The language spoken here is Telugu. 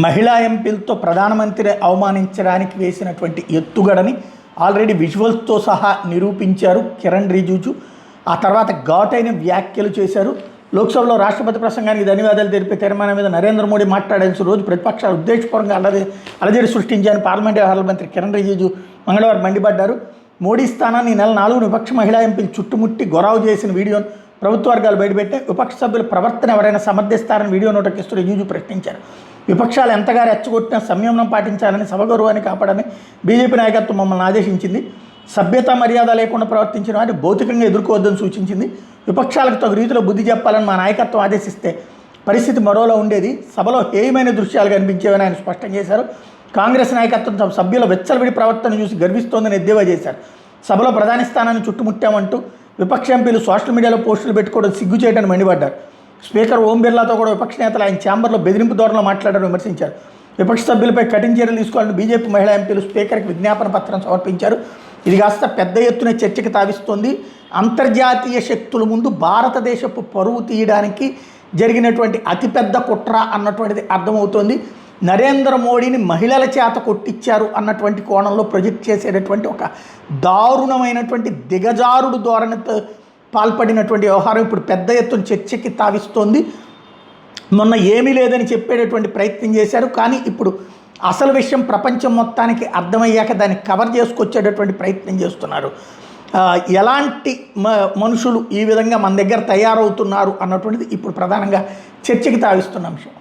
మహిళా ఎంపీలతో ప్రధానమంత్రి అవమానించడానికి వేసినటువంటి ఎత్తుగడని ఆల్రెడీ విజువల్స్తో సహా నిరూపించారు కిరణ్ రిజిజు. ఆ తర్వాత ఘాటైన వ్యాఖ్యలు చేశారు. లోక్సభలో రాష్ట్రపతి ప్రసంగానికి ధన్యవాదాలు తెలిపే తీర్మానం మీద నరేంద్ర మోడీ మాట్లాడాల్సిన రోజు ప్రతిపక్షాలు ఉద్దేశపూర్వకంగా అలజడి సృష్టించారని పార్లమెంట్ వ్యవహారాల మంత్రి కిరణ్ రిజిజు మంగళవారం మండిపడ్డారు. మోడీ స్థానాన్ని ఈ నెల 4 విపక్ష మహిళా ఎంపీలు చుట్టుముట్టి గొరావు చేసిన వీడియోను ప్రభుత్వ వర్గాలు బయటపెట్టాయి. విపక్ష సభ్యుల ప్రవర్తన ఎవరైనా సమర్థిస్తారని వీడియో నోటకిస్తూ రిజిజు ప్రశ్నించారు. విపక్షాలు ఎంతగా రెచ్చగొట్టినా సంయమనం పాటించాలని, సభ గౌరవాన్ని కాపాడని బీజేపీ నాయకత్వం మమ్మల్ని ఆదేశించింది. సభ్యత మర్యాద లేకుండా ప్రవర్తించిన వారిని భౌతికంగా ఎదుర్కోవద్దని సూచించింది. విపక్షాలకు తగు రీతిలో బుద్ధి చెప్పాలని మా నాయకత్వం ఆదేశిస్తే పరిస్థితి మరోలా ఉండేది. సభలో హేయమైన దృశ్యాలు కనిపించేవని ఆయన స్పష్టం చేశారు. కాంగ్రెస్ నాయకత్వం తమ సభ్యుల వెచ్చలవిడి ప్రవర్తన చూసి గర్విస్తోందని ఎద్దేవా చేశారు. సభలో ప్రధాని స్థానాన్ని చుట్టుముట్టామంటూ విపక్ష ఎంపీలు సోషల్ మీడియాలో పోస్టులు పెట్టుకోవడం సిగ్గు చేయడానికి మండిపడ్డారు. స్పీకర్ ఓం బిర్లాతో కూడా విపక్ష నేతలు ఆయన ఛాంబర్లో బెదిరింపు ధోరణిలో మాట్లాడారని విమర్శించారు. విపక్ష సభ్యులపై కఠిన చర్యలు తీసుకోవాలని బీజేపీ మహిళా ఎంపీలు స్పీకర్కి విజ్ఞాపన పత్రం సమర్పించారు. ఇది కాస్త పెద్ద ఎత్తున చర్చకు తావిస్తోంది. అంతర్జాతీయ శక్తుల ముందు భారతదేశపు పరువు తీయడానికి జరిగినటువంటి అతిపెద్ద కుట్ర అన్నటువంటిది అర్థమవుతోంది. నరేంద్ర మోడీని మహిళల చేత కొట్టించారు అన్నటువంటి కోణంలో ప్రొజెక్ట్ చేసేటటువంటి ఒక దారుణమైనటువంటి దిగజారుడు ధోరణితో పాల్పడినటువంటి వ్యవహారం ఇప్పుడు పెద్ద ఎత్తున చర్చకి తావిస్తోంది. మొన్న ఏమీ లేదని చెప్పేటటువంటి ప్రయత్నం చేశారు. కానీ ఇప్పుడు అసలు విషయం ప్రపంచం మొత్తానికి అర్థమయ్యాక దాన్ని కవర్ చేసుకొచ్చేటటువంటి ప్రయత్నం చేస్తున్నారు. ఎలాంటి మనుషులు ఈ విధంగా మన దగ్గర తయారవుతున్నారు అన్నటువంటిది ఇప్పుడు ప్రధానంగా చర్చకి తావిస్తున్న అంశం.